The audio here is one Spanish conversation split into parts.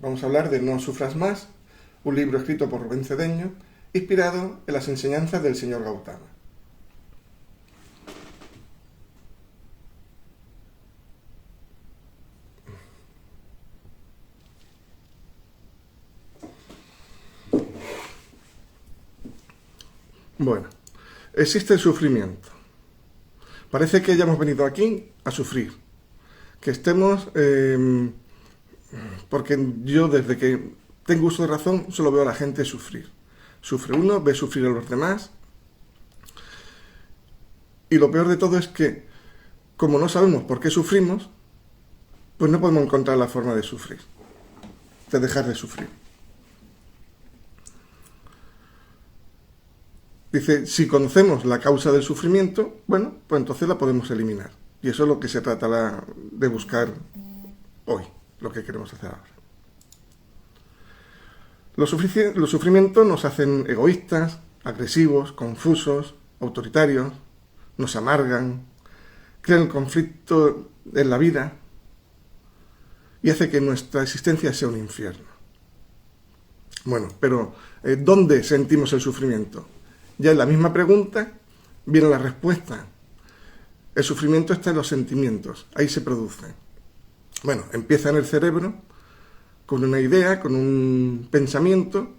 Vamos a hablar de No sufras más, un libro escrito por Rubén Cedeño, inspirado en las enseñanzas del señor Gautama. Bueno, existe el sufrimiento. Parece que hayamos venido aquí a sufrir. Que estemos... porque yo desde que tengo uso de razón solo veo a la gente sufrir. Sufre uno, ve sufrir a los demás. Y lo peor de todo es que, como no sabemos por qué sufrimos, pues no podemos encontrar la forma de sufrir, de dejar de sufrir. Dice, si conocemos la causa del sufrimiento, bueno, pues entonces la podemos eliminar. Y eso es lo que se trata de buscar hoy, lo que queremos hacer ahora. Los sufrimientos nos hacen egoístas, agresivos, confusos, autoritarios, nos amargan, crean conflicto en la vida y hace que nuestra existencia sea un infierno. Bueno, pero ¿dónde sentimos el sufrimiento? Ya en la misma pregunta viene la respuesta. El sufrimiento está en los sentimientos, ahí se produce. Bueno, empieza en el cerebro, con una idea, con un pensamiento,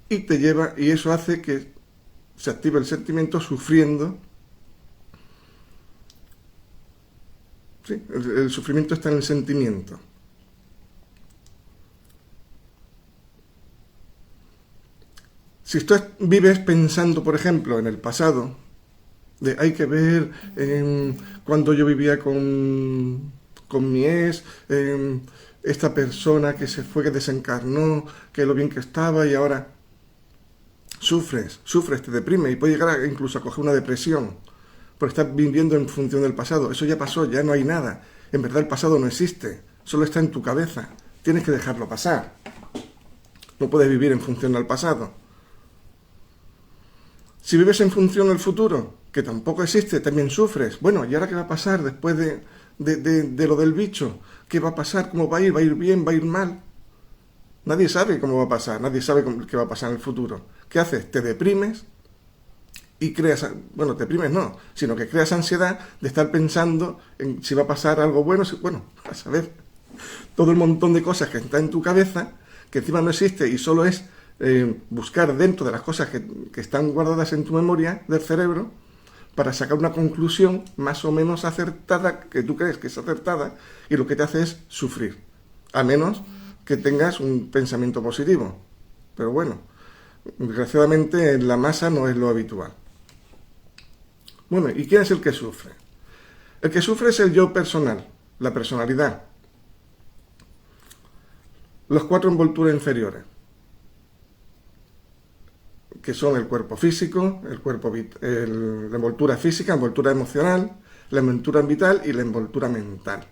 y te lleva, y eso hace que se active el sentimiento sufriendo. ¿Sí? El sufrimiento está en el sentimiento. Si tú vives pensando, por ejemplo, en el pasado, de hay que ver cuando yo vivía con mi ex, esta persona que se fue, que desencarnó, que lo bien que estaba y ahora sufres, te deprime y puede llegar incluso a coger una depresión por estar viviendo en función del pasado. Eso ya pasó, ya no hay nada. En verdad el pasado no existe, solo está en tu cabeza. Tienes que dejarlo pasar. No puedes vivir en función del pasado. Si vives en función del futuro, que tampoco existe, también sufres. Bueno, ¿y ahora qué va a pasar después de lo del bicho? ¿Qué va a pasar? ¿Cómo va a ir? ¿Va a ir bien? ¿Va a ir mal? Nadie sabe cómo va a pasar, nadie sabe qué va a pasar en el futuro. ¿Qué haces? Te deprimes y creas, bueno, te deprimes no, sino que creas ansiedad de estar pensando en si va a pasar algo bueno, bueno, a saber, todo el montón de cosas que está en tu cabeza, que encima no existe y solo es buscar dentro de las cosas que están guardadas en tu memoria del cerebro para sacar una conclusión más o menos acertada, que tú crees que es acertada, y lo que te hace es sufrir, a menos que tengas un pensamiento positivo. Pero bueno, desgraciadamente en la masa no es lo habitual. Bueno, ¿y quién es el que sufre? El que sufre es el yo personal, la personalidad. Los 4 envolturas inferiores, que son el cuerpo físico, la envoltura física, envoltura emocional, la envoltura vital y la envoltura mental,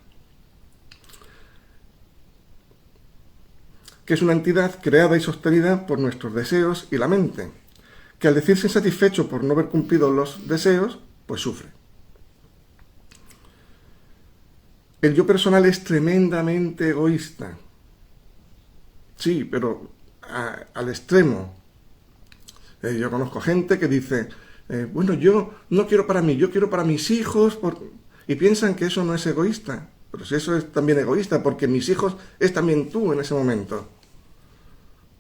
que es una entidad creada y sostenida por nuestros deseos y la mente, que al decirse insatisfecho por no haber cumplido los deseos, pues sufre. El yo personal es tremendamente egoísta. Sí, pero al extremo. Yo conozco gente que dice, bueno, yo no quiero para mí, yo quiero para mis hijos, y piensan que eso no es egoísta. Pero si eso es también egoísta, porque mis hijos es también tú en ese momento.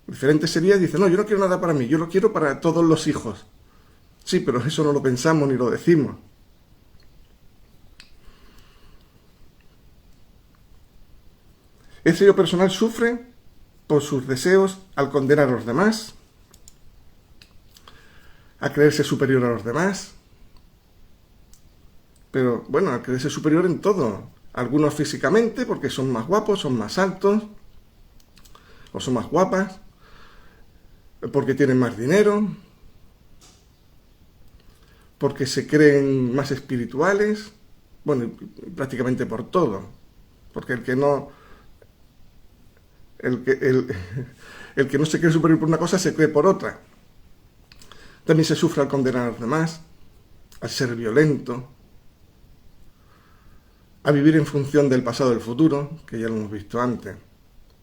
Diferente sería, dice, no, yo no quiero nada para mí, yo lo quiero para todos los hijos. Sí, pero eso no lo pensamos ni lo decimos. Ese yo personal sufre por sus deseos al condenar a los demás, a creerse superior a los demás. Pero bueno, a creerse superior en todo. Algunos físicamente, porque son más guapos, son más altos, o son más guapas, porque tienen más dinero, porque se creen más espirituales, bueno, prácticamente por todo. Porque el que no se cree superior por una cosa se cree por otra. También se sufre al condenar a los demás, al ser violento, a vivir en función del pasado y del futuro, que ya lo hemos visto antes,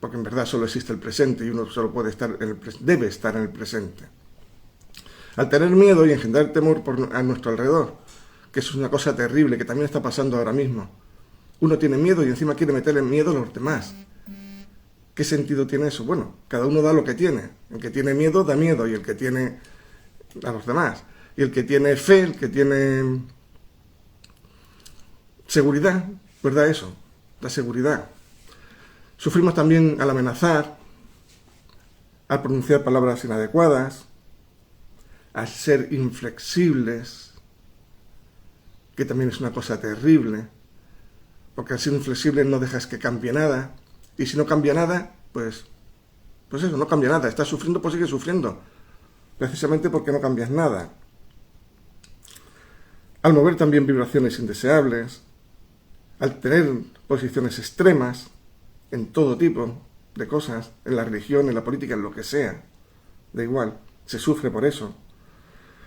porque en verdad solo existe el presente y uno solo puede estar debe estar en el presente. Al tener miedo y engendrar temor a nuestro alrededor, que eso es una cosa terrible que también está pasando ahora mismo. Uno tiene miedo y encima quiere meterle miedo a los demás. ¿Qué sentido tiene eso? Bueno, cada uno da lo que tiene. El que tiene miedo da miedo y el que tiene a los demás. Y el que tiene fe, el que tiene seguridad, pues da eso, da seguridad. Sufrimos también al amenazar, al pronunciar palabras inadecuadas, al ser inflexibles, que también es una cosa terrible, porque al ser inflexible no dejas que cambie nada, y si no cambia nada, pues eso, no cambia nada, estás sufriendo, pues sigues sufriendo, precisamente porque no cambias nada. Al mover también vibraciones indeseables, al tener posiciones extremas en todo tipo de cosas, en la religión, en la política, en lo que sea, da igual, se sufre por eso.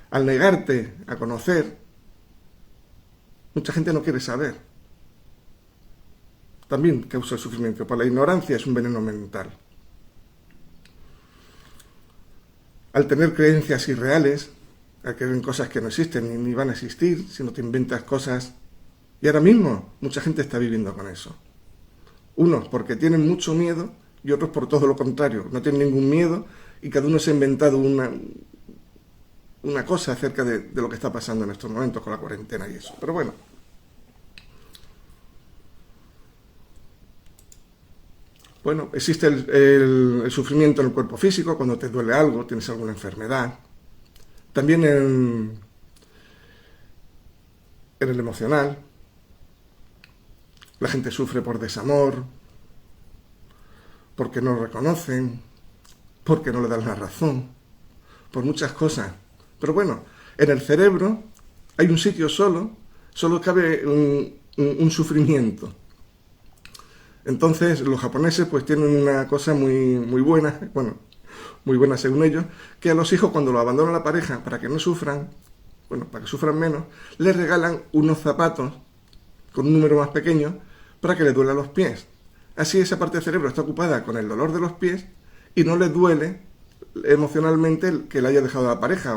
Al negarte a conocer, mucha gente no quiere saber. También causa el sufrimiento, por la ignorancia es un veneno mental. Al tener creencias irreales, al creer en cosas que no existen ni van a existir, si no te inventas cosas. Y ahora mismo mucha gente está viviendo con eso. Unos porque tienen mucho miedo y otros por todo lo contrario, no tienen ningún miedo y cada uno se ha inventado una cosa acerca de lo que está pasando en estos momentos con la cuarentena y eso. Pero bueno. Bueno, existe el sufrimiento en el cuerpo físico, cuando te duele algo, tienes alguna enfermedad. También en el emocional. La gente sufre por desamor, porque no lo reconocen, porque no le dan la razón, por muchas cosas. Pero bueno, en el cerebro hay un sitio solo cabe un sufrimiento. Entonces los japoneses pues tienen una cosa muy buena, bueno, muy buena según ellos, que a los hijos cuando los abandona la pareja para que no sufran, bueno, para que sufran menos, les regalan unos zapatos con un número más pequeño para que les duelan los pies. Así esa parte del cerebro está ocupada con el dolor de los pies y no les duele emocionalmente el que le haya dejado la pareja.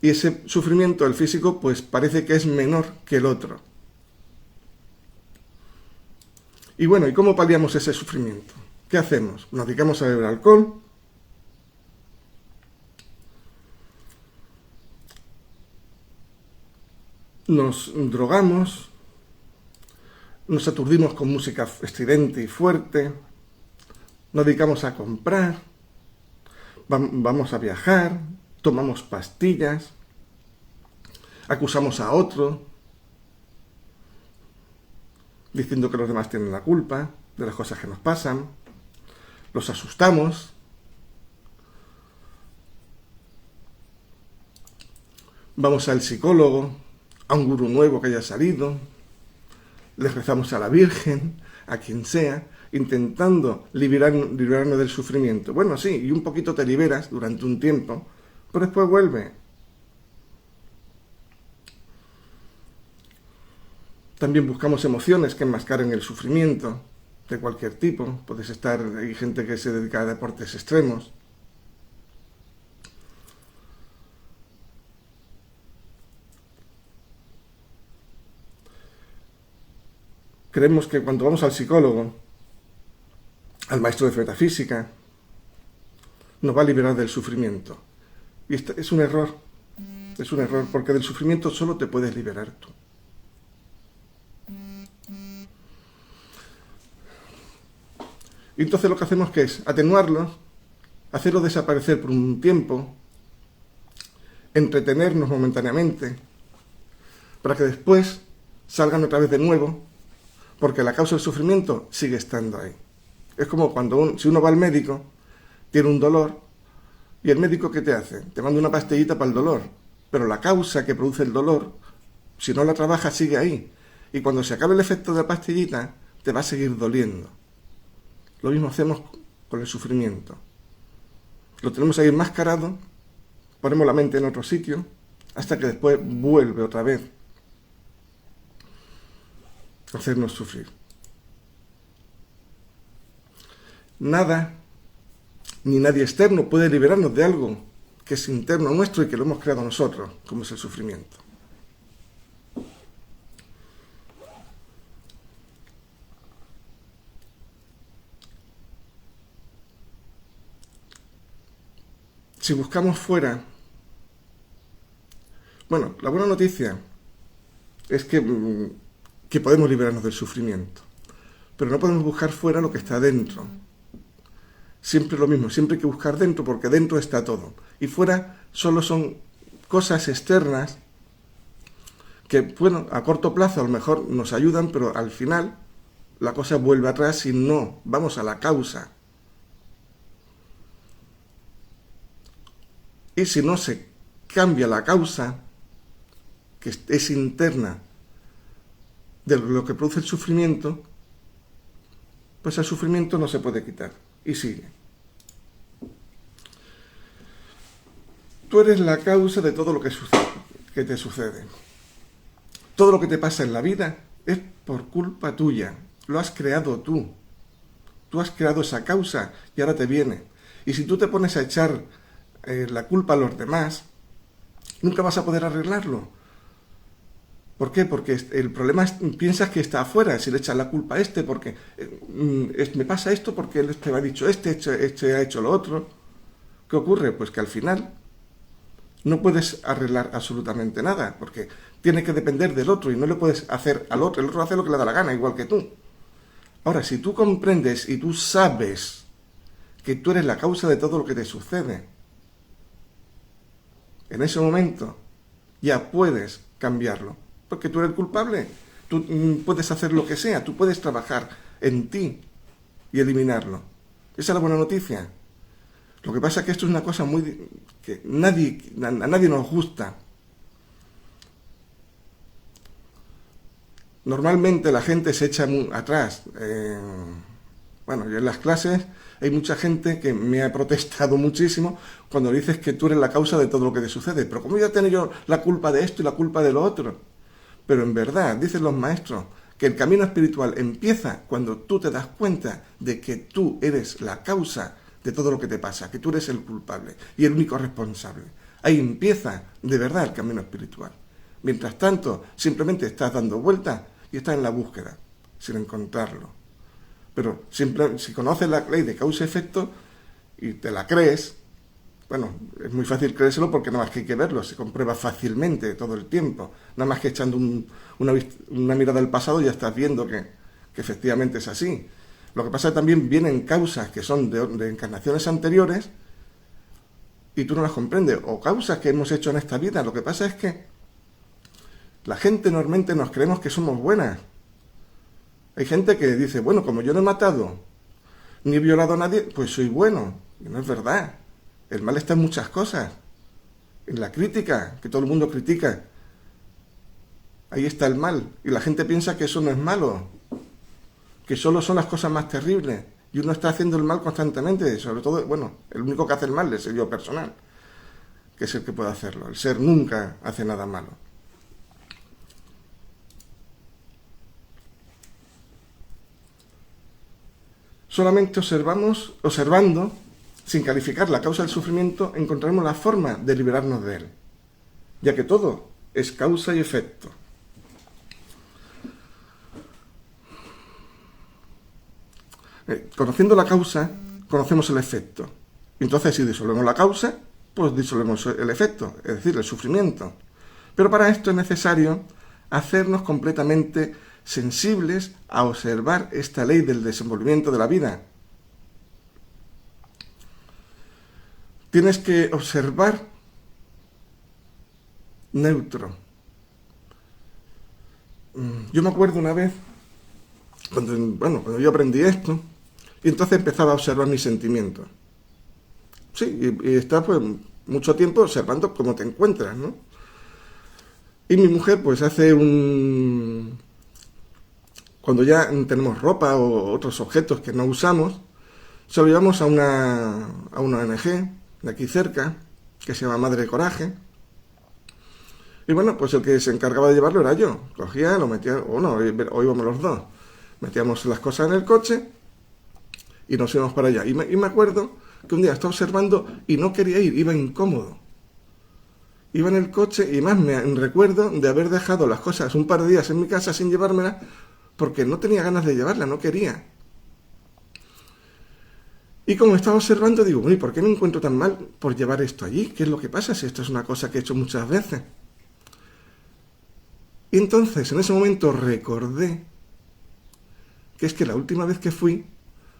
Y ese sufrimiento, el físico, pues parece que es menor que el otro. Y bueno, ¿y cómo paliamos ese sufrimiento? ¿Qué hacemos? Nos dedicamos a beber alcohol, nos drogamos, nos aturdimos con música estridente y fuerte, nos dedicamos a comprar, vamos a viajar, tomamos pastillas, acusamos a otro, diciendo que los demás tienen la culpa de las cosas que nos pasan, los asustamos, vamos al psicólogo, a un gurú nuevo que haya salido, les rezamos a la Virgen, a quien sea, intentando liberarnos del sufrimiento. Bueno, sí, y un poquito te liberas durante un tiempo, pero después vuelve. También buscamos emociones que enmascaren el sufrimiento de cualquier tipo. Hay gente que se dedica a deportes extremos. Creemos que cuando vamos al psicólogo, al maestro de metafísica, nos va a liberar del sufrimiento. Y este es un error. Es un error, porque del sufrimiento solo te puedes liberar tú. Y entonces lo que hacemos que es atenuarlo, hacerlo desaparecer por un tiempo, entretenernos momentáneamente, para que después salgan otra vez de nuevo, porque la causa del sufrimiento sigue estando ahí. Es como si uno va al médico, tiene un dolor, y el médico ¿qué te hace? Te manda una pastillita para el dolor, pero la causa que produce el dolor, si no la trabajas, sigue ahí. Y cuando se acabe el efecto de la pastillita, te va a seguir doliendo. Lo mismo hacemos con el sufrimiento. Lo tenemos ahí enmascarado, ponemos la mente en otro sitio, hasta que después vuelve otra vez. hacernos sufrir. Nada ni nadie externo puede liberarnos de algo que es interno nuestro y que lo hemos creado nosotros, como es el sufrimiento. Si buscamos fuera, bueno, la buena noticia es que podemos liberarnos del sufrimiento, pero no podemos buscar fuera lo que está dentro. Siempre lo mismo, siempre hay que buscar dentro, porque dentro está todo. Y fuera solo son cosas externas que, bueno, a corto plazo a lo mejor nos ayudan, pero al final la cosa vuelve atrás si no vamos a la causa. Y si no se cambia la causa, que es interna de lo que produce el sufrimiento, pues el sufrimiento no se puede quitar y sigue. Tú eres la causa de todo lo que te sucede. Todo lo que te pasa en la vida es por culpa tuya. Lo has creado tú. Tú has creado esa causa y ahora te viene. Y si tú te pones a echar la culpa a los demás, nunca vas a poder arreglarlo. ¿Por qué? Porque el problema piensas que está afuera, si le echas la culpa a porque me pasa esto porque él te ha dicho este ha hecho lo otro. ¿Qué ocurre? Pues que al final no puedes arreglar absolutamente nada, porque tiene que depender del otro y no le puedes hacer al otro. El otro hace lo que le da la gana, igual que tú. Ahora, si tú comprendes y tú sabes que tú eres la causa de todo lo que te sucede, en ese momento ya puedes cambiarlo, porque tú eres el culpable. Tú puedes hacer lo que sea, tú puedes trabajar en ti y eliminarlo. Esa es la buena noticia. Lo que pasa es que esto es una cosa que a nadie nos gusta. Normalmente la gente se echa atrás. Bueno, yo en las clases hay mucha gente que me ha protestado muchísimo cuando dices que tú eres la causa de todo lo que te sucede. Pero ¿cómo voy a tener yo la culpa de esto y la culpa de lo otro? Pero en verdad, dicen los maestros, que el camino espiritual empieza cuando tú te das cuenta de que tú eres la causa de todo lo que te pasa, que tú eres el culpable y el único responsable. Ahí empieza de verdad el camino espiritual. Mientras tanto, simplemente estás dando vueltas y estás en la búsqueda, sin encontrarlo. Pero si conoces la ley de causa-efecto y te la crees, bueno, es muy fácil creérselo porque nada más que hay que verlo, se comprueba fácilmente todo el tiempo. Nada más que echando una mirada al pasado ya estás viendo que efectivamente es así. Lo que pasa es que también vienen causas que son de encarnaciones anteriores y tú no las comprendes, o causas que hemos hecho en esta vida. Lo que pasa es que la gente normalmente nos creemos que somos buenas. Hay gente que dice, bueno, como yo no he matado ni he violado a nadie, pues soy bueno. Y no es verdad. El mal está en muchas cosas. En la crítica, que todo el mundo critica. Ahí está el mal. Y la gente piensa que eso no es malo, que solo son las cosas más terribles. Y uno está haciendo el mal constantemente. Sobre todo, bueno, el único que hace el mal es el yo personal, que es el que puede hacerlo. El ser nunca hace nada malo. Solamente observando, sin calificar la causa del sufrimiento, encontraremos la forma de liberarnos de él, ya que todo es causa y efecto. Conociendo la causa, conocemos el efecto. Entonces, si disolvemos la causa, pues disolvemos el efecto, es decir, el sufrimiento. Pero para esto es necesario hacernos completamente sensibles a observar esta ley del desenvolvimiento de la vida. Tienes que observar neutro. Yo me acuerdo una vez, cuando yo aprendí esto, y entonces empezaba a observar mis sentimientos. Sí, y estás pues mucho tiempo observando cómo te encuentras, ¿no? Y mi mujer pues cuando ya tenemos ropa o otros objetos que no usamos, se lo llevamos a una ONG de aquí cerca, que se llama Madre Coraje, Y bueno, pues el que se encargaba de llevarlo era yo. Cogía, lo metía, o no, o íbamos los dos. Metíamos las cosas en el coche y nos íbamos para allá. Y me acuerdo que un día estaba observando y no quería ir, iba incómodo. Iba en el coche y más me recuerdo de haber dejado las cosas un par de días en mi casa sin llevármelas porque no tenía ganas de llevarla, no quería. Y como estaba observando, digo, uy, ¿por qué me encuentro tan mal por llevar esto allí? ¿Qué es lo que pasa si esto es una cosa que he hecho muchas veces? Y entonces, en ese momento, recordé que es que la última vez que fui,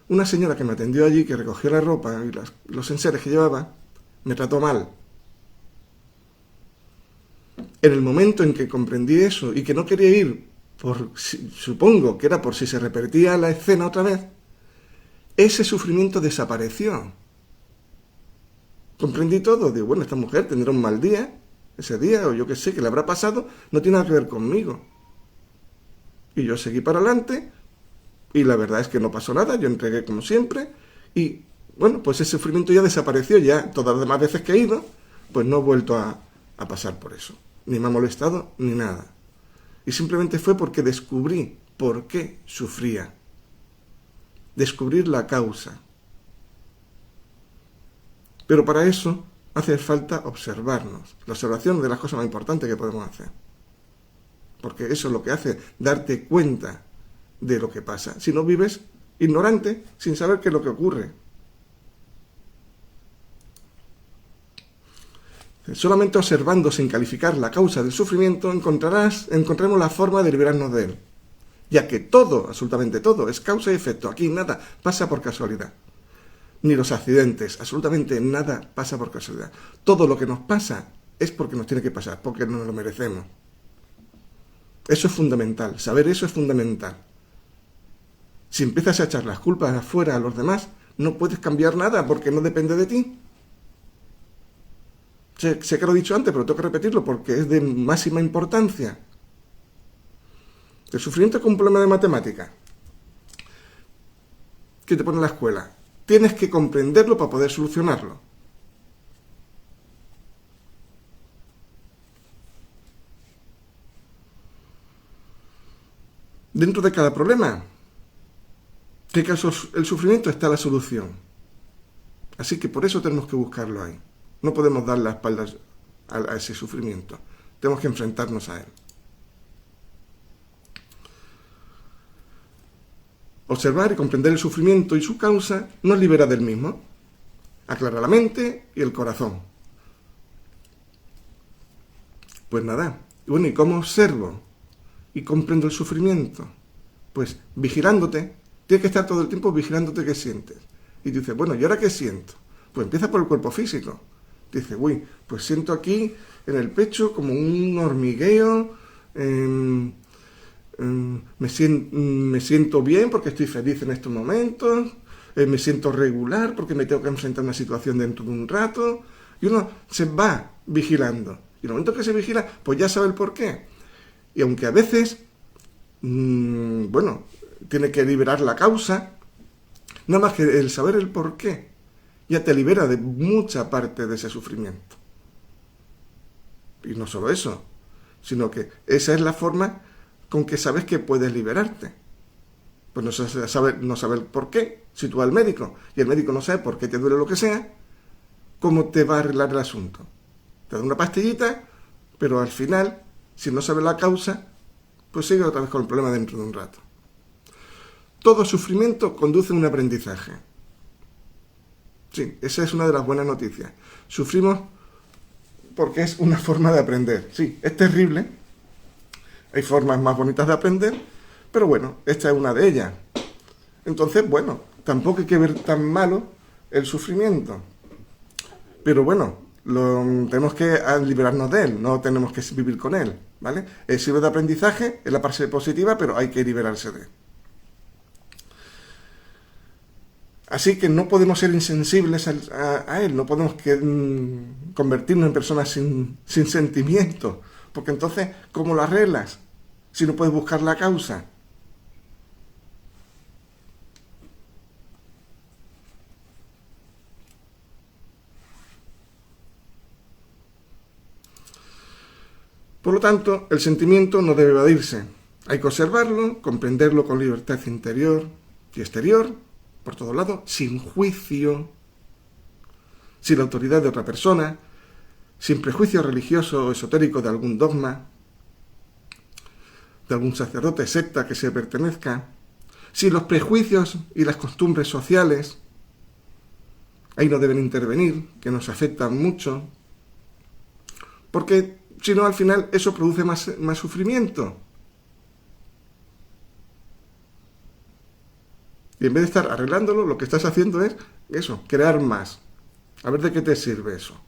una señora que me atendió allí, que recogió la ropa y los enseres que llevaba, me trató mal. En el momento en que comprendí eso y que no quería ir, supongo que era por si se repetía la escena otra vez, ese sufrimiento desapareció. Comprendí todo. Digo, bueno, esta mujer tendrá un mal día, ese día, o yo qué sé, que le habrá pasado, no tiene nada que ver conmigo. Y yo seguí para adelante, y la verdad es que no pasó nada, yo entregué como siempre, y bueno, pues ese sufrimiento ya desapareció, ya todas las demás veces que he ido, pues no he vuelto a pasar por eso. Ni me ha molestado, ni nada. Y simplemente fue porque descubrí por qué sufría. Descubrir la causa. Pero para eso hace falta observarnos. La observación es de las cosas más importantes que podemos hacer. Porque eso es lo que hace darte cuenta de lo que pasa. Si no vives ignorante, sin saber qué es lo que ocurre. Solamente observando sin calificar la causa del sufrimiento encontraremos la forma de liberarnos de él. Ya que todo, absolutamente todo, es causa y efecto. Aquí nada pasa por casualidad. Ni los accidentes, absolutamente nada pasa por casualidad. Todo lo que nos pasa es porque nos tiene que pasar, porque nos lo merecemos. Eso es fundamental, saber eso es fundamental. Si empiezas a echar las culpas afuera a los demás, no puedes cambiar nada porque no depende de ti. Sé que lo he dicho antes, pero tengo que repetirlo porque es de máxima importancia. El sufrimiento es un problema de matemática que te pone en la escuela. Tienes que comprenderlo para poder solucionarlo. Dentro de cada problema que causa el sufrimiento está la solución. Así que por eso tenemos que buscarlo ahí. No podemos dar la espalda a ese sufrimiento. Tenemos que enfrentarnos a él. Observar y comprender el sufrimiento y su causa nos libera del mismo. Aclara la mente y el corazón. Pues nada. Bueno, ¿y cómo observo y comprendo el sufrimiento? Pues vigilándote. Tienes que estar todo el tiempo vigilándote qué sientes. Y dices, bueno, ¿y ahora qué siento? Pues empieza por el cuerpo físico. Dice, uy, pues siento aquí en el pecho como un hormigueo, me siento bien porque estoy feliz en estos momentos, me siento regular porque me tengo que enfrentar a una situación dentro de un rato, y uno se va vigilando. Y en el momento que se vigila, pues ya sabe el porqué. Y aunque a veces, bueno, tiene que liberar la causa, nada más que el saber el porqué ya te libera de mucha parte de ese sufrimiento. Y no solo eso, sino que esa es la forma con que sabes que puedes liberarte. Pues no sabe el por qué. Si tú vas al médico y el médico no sabe por qué te duele lo que sea, ¿cómo te va a arreglar el asunto? Te da una pastillita, pero al final, si no sabe la causa, pues sigue otra vez con el problema dentro de un rato. Todo sufrimiento conduce a un aprendizaje. Sí, esa es una de las buenas noticias. Sufrimos porque es una forma de aprender. Sí, es terrible. Hay formas más bonitas de aprender, pero bueno, esta es una de ellas. Entonces, bueno, tampoco hay que ver tan malo el sufrimiento. Pero bueno, tenemos que liberarnos de él, no tenemos que vivir con él, ¿vale? Sirve de aprendizaje, es la parte positiva, pero hay que liberarse de él. Así que no podemos ser insensibles a él, no podemos convertirnos en personas sin sentimientos, porque entonces, ¿cómo lo arreglas? Si no puedes buscar la causa. Por lo tanto, el sentimiento no debe evadirse. Hay que observarlo, comprenderlo con libertad interior y exterior, por todo lado, sin juicio, sin la autoridad de otra persona, sin prejuicio religioso o esotérico de algún dogma, de algún sacerdote, secta que se pertenezca, sin los prejuicios y las costumbres sociales. Ahí no deben intervenir, que nos afectan mucho, porque si no, al final eso produce más sufrimiento. Y en vez de estar arreglándolo, lo que estás haciendo es eso, crear más. A ver de qué te sirve eso.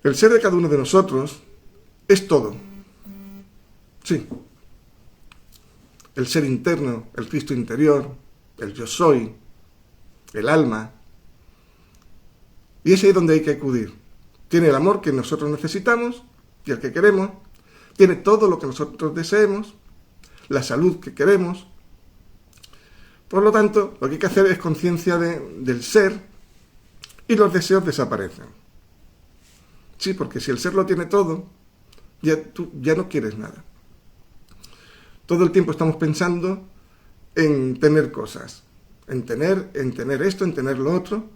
El ser de cada uno de nosotros es todo. Sí. El ser interno, el Cristo interior, el yo soy, el alma. Y es ahí donde hay que acudir. Tiene el amor que nosotros necesitamos y el que queremos. Tiene todo lo que nosotros deseemos, la salud que queremos. Por lo tanto, lo que hay que hacer es conciencia del ser y los deseos desaparecen. Sí, porque si el ser lo tiene todo, tú ya no quieres nada. Todo el tiempo estamos pensando en tener cosas, en tener esto, en tener lo otro,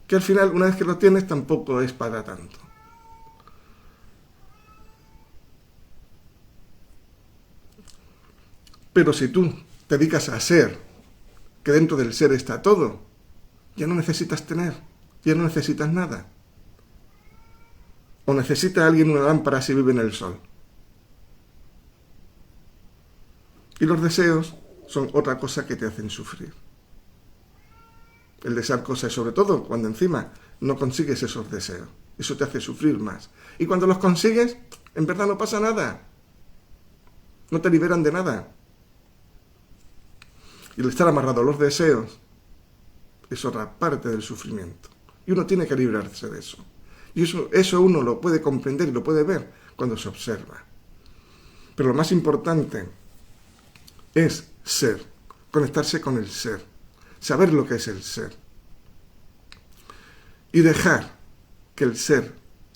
que al final, una vez que lo tienes, tampoco es para tanto. Pero si tú te dedicas a ser, que dentro del ser está todo, ya no necesitas tener, ya no necesitas nada. ¿O necesita alguien una lámpara si vive en el sol? Y los deseos son otra cosa que te hacen sufrir. El desear cosas, sobre todo cuando encima no consigues esos deseos. Eso te hace sufrir más. Y cuando los consigues, en verdad no pasa nada. No te liberan de nada. Y el estar amarrado a los deseos es otra parte del sufrimiento. Y uno tiene que librarse de eso. Y eso uno lo puede comprender y lo puede ver cuando se observa. Pero lo más importante es ser, conectarse con el ser, saber lo que es el ser. Y dejar que el ser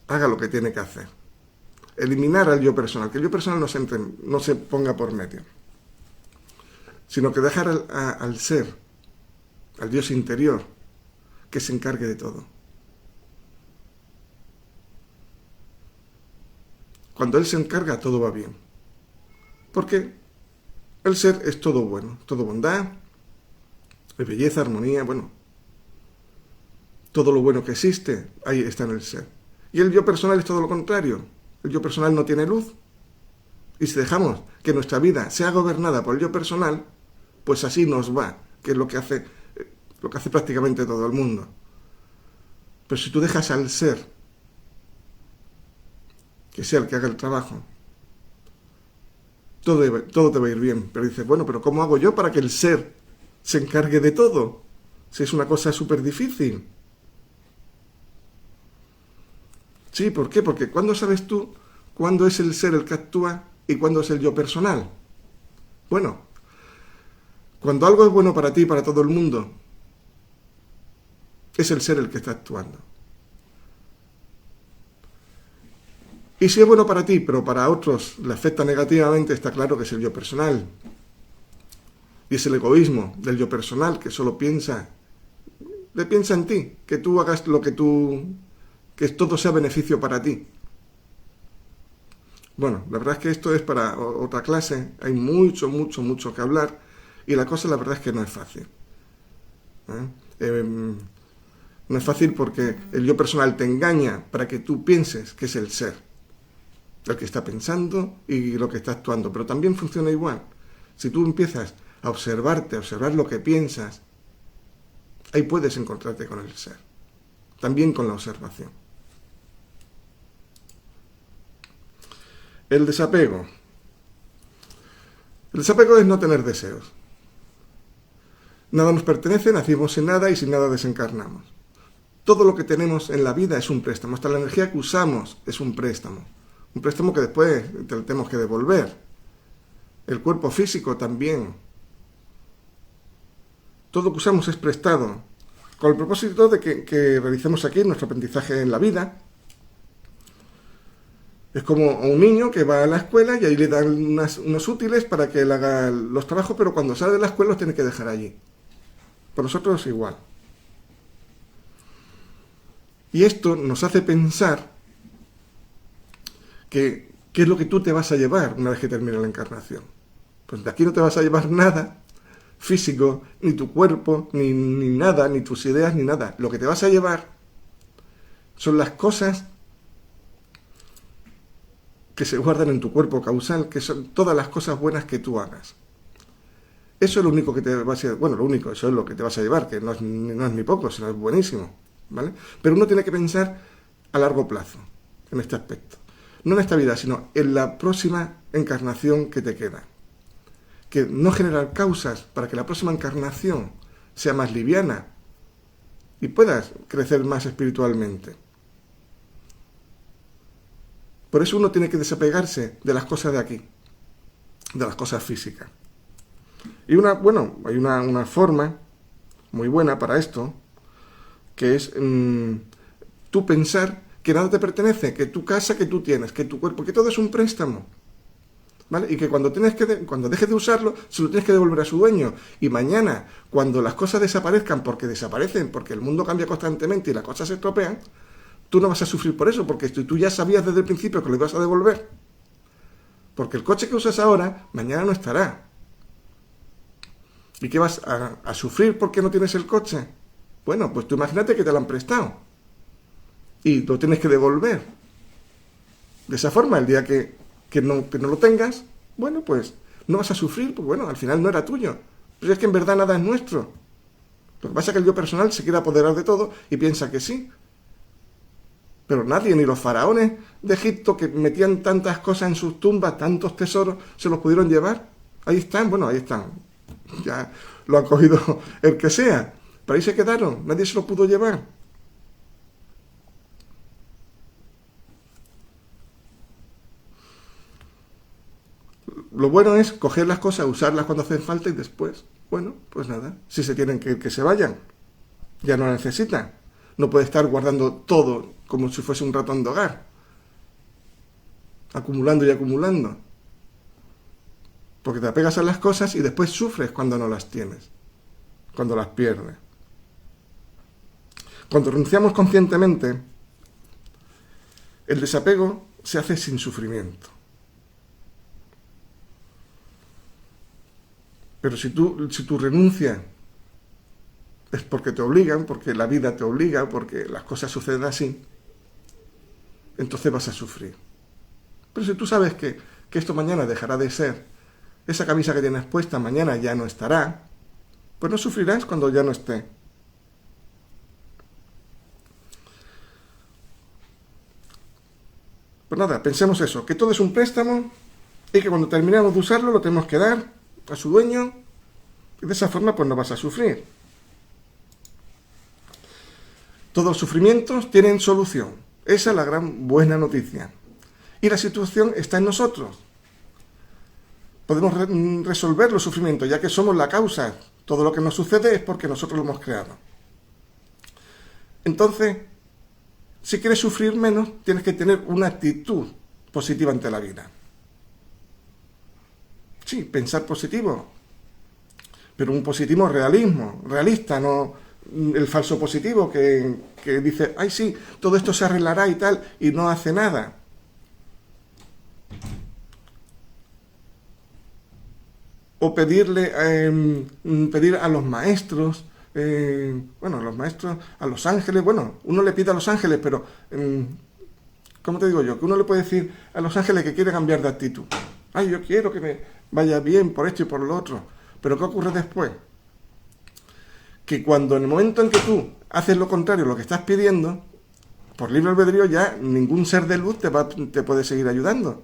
haga lo que tiene que hacer. Eliminar al yo personal, que el yo personal no se ponga por medio. Sino que dejar al ser, al Dios interior, que se encargue de todo. Cuando Él se encarga, todo va bien. Porque el ser es todo bueno, todo bondad, es belleza, armonía, bueno. Todo lo bueno que existe, ahí está en el ser. Y el yo personal es todo lo contrario. El yo personal no tiene luz. Y si dejamos que nuestra vida sea gobernada por el yo personal, pues así nos va, que es lo que hace prácticamente todo el mundo. Pero si tú dejas al ser, que sea el que haga el trabajo, todo te va a ir bien. Pero dices, bueno, pero ¿cómo hago yo para que el ser se encargue de todo? Si es una cosa súper difícil. Sí, ¿por qué? Porque ¿cuándo sabes tú cuándo es el ser el que actúa y cuándo es el yo personal? Bueno, cuando algo es bueno para ti y para todo el mundo, es el ser el que está actuando. Y si es bueno para ti, pero para otros le afecta negativamente, está claro que es el yo personal. Y es el egoísmo del yo personal que solo piensa en ti, que tú hagas que todo sea beneficio para ti. Bueno, la verdad es que esto es para otra clase, hay mucho que hablar y la cosa la verdad es que no es fácil. No es fácil porque el yo personal te engaña para que tú pienses que es el ser el que está pensando y lo que está actuando, pero también funciona igual. Si tú empiezas a observarte, a observar lo que piensas, ahí puedes encontrarte con el ser, también con la observación. El desapego. El desapego es no tener deseos. Nada nos pertenece, nacimos sin nada y sin nada desencarnamos. Todo lo que tenemos en la vida es un préstamo, hasta la energía que usamos es un préstamo. Un préstamo que después tenemos que devolver. El cuerpo físico también. todo lo que usamos es prestado, con el propósito de que realicemos aquí nuestro aprendizaje en la vida. Es como a un niño que va a la escuela y ahí le dan unos útiles para que él haga los trabajos, pero cuando sale de la escuela los tiene que dejar allí. Por nosotros es igual. Y esto nos hace pensar que qué es lo que tú te vas a llevar una vez que termine la encarnación. Pues de aquí no te vas a llevar nada físico, ni tu cuerpo, ni nada, ni tus ideas, ni nada. Lo que te vas a llevar son las cosas que se guardan en tu cuerpo causal, que son todas las cosas buenas que tú hagas. Eso es lo único que te vas a llevar. Bueno, lo único, eso es lo que te vas a llevar, que no es ni poco, sino es buenísimo, ¿vale? Pero uno tiene que pensar a largo plazo en este aspecto. No en esta vida, sino en la próxima encarnación que te queda. Que no generar causas para que la próxima encarnación sea más liviana y puedas crecer más espiritualmente. Por eso uno tiene que desapegarse de las cosas de aquí, de las cosas físicas. Y hay una forma muy buena para esto, que es tú pensar que nada te pertenece, que tu casa que tú tienes, que tu cuerpo, que todo es un préstamo, ¿vale? Y que cuando dejes de usarlo, se lo tienes que devolver a su dueño. Y mañana, cuando las cosas desaparezcan, porque desaparecen, porque el mundo cambia constantemente y las cosas se estropean, tú no vas a sufrir por eso, porque tú ya sabías desde el principio que lo ibas a devolver. Porque el coche que usas ahora, mañana no estará. ¿Y qué vas a sufrir porque no tienes el coche? Bueno, pues tú imagínate que te lo han prestado y lo tienes que devolver. De esa forma, el día que no lo tengas, bueno, pues no vas a sufrir, porque bueno, al final no era tuyo. Pero es que en verdad nada es nuestro. Lo que pasa es que el yo personal se quiere apoderar de todo y piensa que sí. Pero nadie, ni los faraones de Egipto que metían tantas cosas en sus tumbas, tantos tesoros, se los pudieron llevar. Ahí están. Ya lo ha cogido el que sea. Pero ahí se quedaron, nadie se los pudo llevar. Lo bueno es coger las cosas, usarlas cuando hacen falta y después, bueno, pues nada, si se tienen que se vayan. Ya no la necesitan. No puede estar guardando todo como si fuese un ratón de hogar. Acumulando y acumulando. Porque te apegas a las cosas y después sufres cuando no las tienes. Cuando las pierdes. Cuando renunciamos conscientemente, el desapego se hace sin sufrimiento. Pero si tú renuncias es porque te obligan, porque la vida te obliga, porque las cosas suceden así, entonces vas a sufrir. Pero si tú sabes que esto mañana dejará de ser, esa camisa que tienes puesta mañana ya no estará, pues no sufrirás cuando ya no esté. Pues nada, pensemos eso, que todo es un préstamo y que cuando terminemos de usarlo lo tenemos que dar a su dueño y de esa forma pues no vas a sufrir. Todos los sufrimientos tienen solución. Esa es la gran buena noticia. Y la situación está en nosotros. Podemos resolver los sufrimientos, ya que somos la causa. Todo lo que nos sucede es porque nosotros lo hemos creado. Entonces, si quieres sufrir menos, tienes que tener una actitud positiva ante la vida. Sí, pensar positivo, pero un positivo realista, no el falso positivo que dice, ay sí, todo esto se arreglará y tal, y no hace nada. O pedir a los maestros, a los ángeles, uno le pide a los ángeles, pero, ¿cómo te digo yo? Que uno le puede decir a los ángeles que quiere cambiar de actitud. Ay, yo quiero que me vaya bien por esto y por lo otro. Pero ¿qué ocurre después? Que cuando en el momento en que tú haces lo contrario, lo que estás pidiendo, por libre albedrío ya ningún ser de luz te puede seguir ayudando.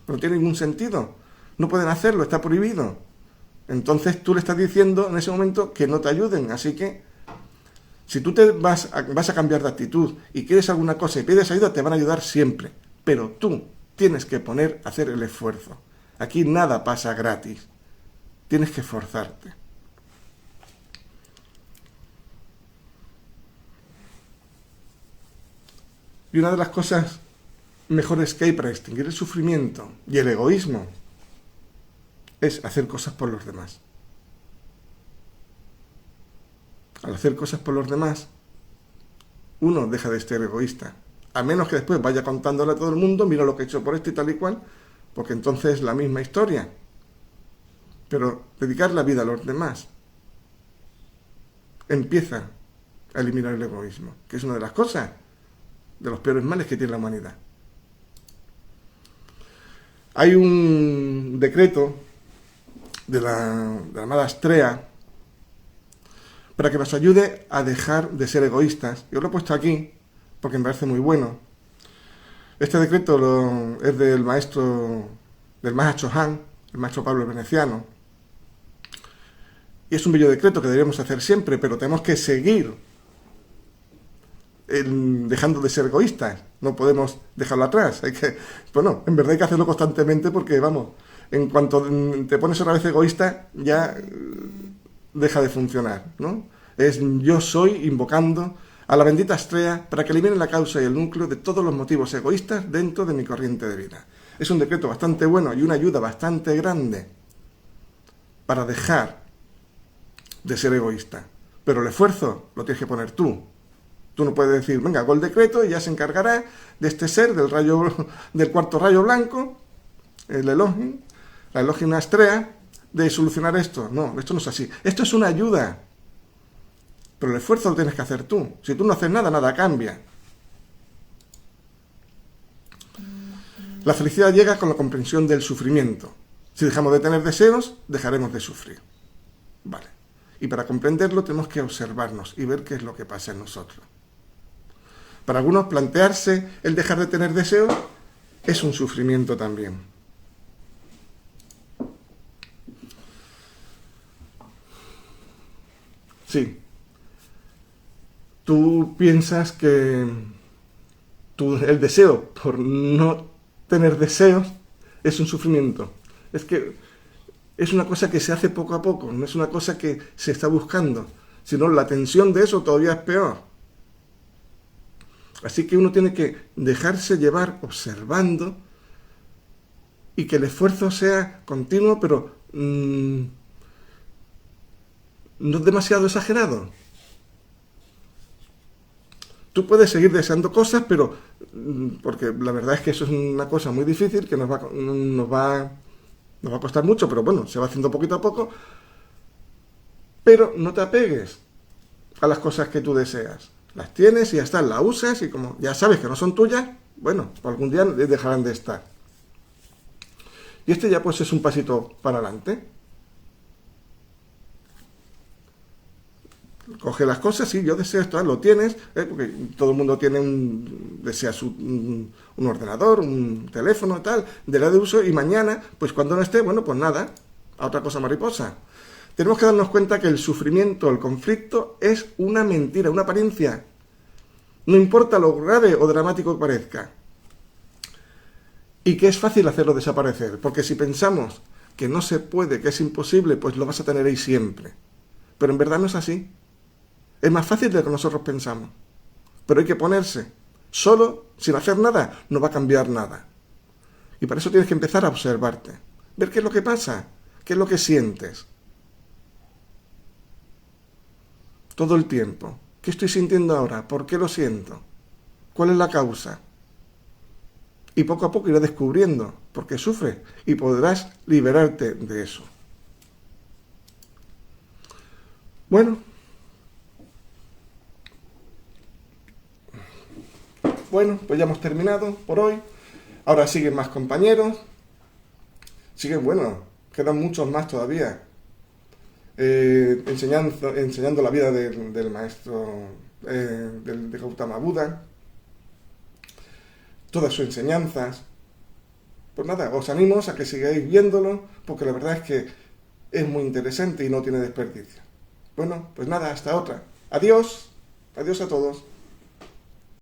No tiene ningún sentido. No pueden hacerlo, está prohibido. Entonces tú le estás diciendo en ese momento que no te ayuden. Así que si tú vas a cambiar de actitud y quieres alguna cosa y pides ayuda, te van a ayudar siempre. Pero tú tienes que hacer el esfuerzo. Aquí nada pasa gratis. Tienes que esforzarte. Y una de las cosas mejores que hay para extinguir el sufrimiento y el egoísmo es hacer cosas por los demás. Al hacer cosas por los demás, uno deja de ser egoísta. A menos que después vaya contándole a todo el mundo, mira lo que he hecho por esto y tal y cual, porque entonces es la misma historia. Pero dedicar la vida a los demás empieza a eliminar el egoísmo, que es una de las cosas, de los peores males que tiene la humanidad. Hay un decreto de la amada Astrea para que nos ayude a dejar de ser egoístas. Yo lo he puesto aquí porque me parece muy bueno. Este decreto es del maestro Han, el maestro Pablo el Veneciano. Y es un bello decreto que deberíamos hacer siempre, pero tenemos que seguir dejando de ser egoístas. No podemos dejarlo atrás. En verdad hay que hacerlo constantemente porque, vamos, en cuanto te pones otra vez egoísta, ya deja de funcionar, ¿no? Es yo soy invocando a la bendita Astrea para que elimine la causa y el núcleo de todos los motivos egoístas dentro de mi corriente de vida. Es un decreto bastante bueno y una ayuda bastante grande para dejar de ser egoísta. Pero el esfuerzo lo tienes que poner tú. Tú no puedes decir, venga, hago el decreto y ya se encargará de este ser, del cuarto rayo blanco, el Elohim, la Elohim Astrea, de solucionar esto. No, esto no es así. Esto es una ayuda. Pero el esfuerzo lo tienes que hacer tú. Si tú no haces nada, nada cambia. La felicidad llega con la comprensión del sufrimiento. Si dejamos de tener deseos, dejaremos de sufrir. Vale. Y para comprenderlo tenemos que observarnos y ver qué es lo que pasa en nosotros. Para algunos, plantearse el dejar de tener deseos es un sufrimiento también. Sí. Tú piensas que el deseo por no tener deseos es un sufrimiento. Es que es una cosa que se hace poco a poco, no es una cosa que se está buscando, sino la tensión de eso todavía es peor. Así que uno tiene que dejarse llevar observando y que el esfuerzo sea continuo, pero no demasiado exagerado. Tú puedes seguir deseando cosas, pero porque la verdad es que eso es una cosa muy difícil que nos va a costar mucho, pero bueno, se va haciendo poquito a poco. Pero no te apegues a las cosas que tú deseas. Las tienes y ya está, las usas y como ya sabes que no son tuyas, bueno, algún día dejarán de estar. Y este ya pues es un pasito para adelante. Coge las cosas, sí, yo deseo esto, lo tienes, porque todo el mundo desea un ordenador, un teléfono, tal, de la de uso, y mañana, pues cuando no esté, bueno, pues nada, a otra cosa mariposa. Tenemos que darnos cuenta que el sufrimiento, el conflicto, es una mentira, una apariencia. No importa lo grave o dramático que parezca. Y que es fácil hacerlo desaparecer, porque si pensamos que no se puede, que es imposible, pues lo vas a tener ahí siempre. Pero en verdad no es así. Es más fácil de lo que nosotros pensamos. Pero hay que ponerse. Solo, sin hacer nada, no va a cambiar nada. Y para eso tienes que empezar a observarte. Ver qué es lo que pasa, qué es lo que sientes. Todo el tiempo. ¿Qué estoy sintiendo ahora? ¿Por qué lo siento? ¿Cuál es la causa? Y poco a poco irás descubriendo por qué sufres y podrás liberarte de eso. Bueno, pues ya hemos terminado por hoy. Ahora siguen más compañeros. Quedan muchos más todavía. Enseñando la vida del maestro de Gautama Buda. Todas sus enseñanzas. Pues nada, os animo a que sigáis viéndolo, porque la verdad es que es muy interesante y no tiene desperdicio. Bueno, pues nada, hasta otra. Adiós. Adiós a todos.